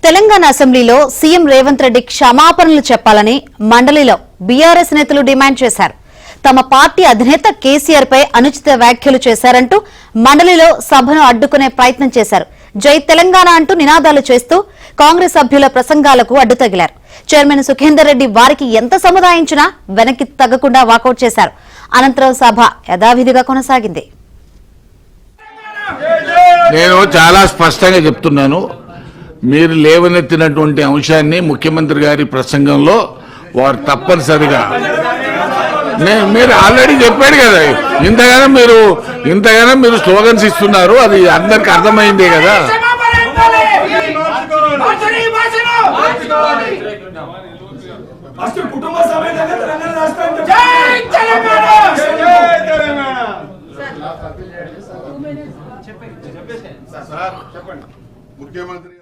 తెలంగాణ అసెంబ్లీలో సీఎం రేవంత్ రెడ్డి క్షమాపణలు చెప్పాలని మండలిలో బీఆర్ఎస్ నేతలు డిమాండ్ చేశారు. తమ పార్టీ అధినేత కేసీఆర్ పై అనుచిత వ్యాఖ్యలు చేశారంటూ మండలిలో సభను అడ్డుకునే ప్రయత్నం చేశారు. జై తెలంగాణ అంటూ నినాదాలు చేస్తూ కాంగ్రెస్ సభ్యుల ప్రసంగాలకు అడ్డు తగిలారు. చైర్మన్ సుఖేందర్ రెడ్డి వారికి ఎంత సముదాయించినా వెనక్కి తగ్గకుండా వాకౌట్ చేశారు. అనంతరం సభ యథావిధిగా కొనసాగింది. నేను చాలా స్పష్టంగా చెప్తున్నాను, మీరు లేవనెత్తినటువంటి అంశాన్ని ముఖ్యమంత్రి గారి ప్రసంగంలో వారు తప్పనిసరిగా మీరు ఆల్రెడీ చెప్పాడు కదా, ఇంతగానో మీరు స్లోగన్స్ ఇస్తున్నారు, అది అందరికి అర్థమైందే కదా. ముఖ్యమంత్రి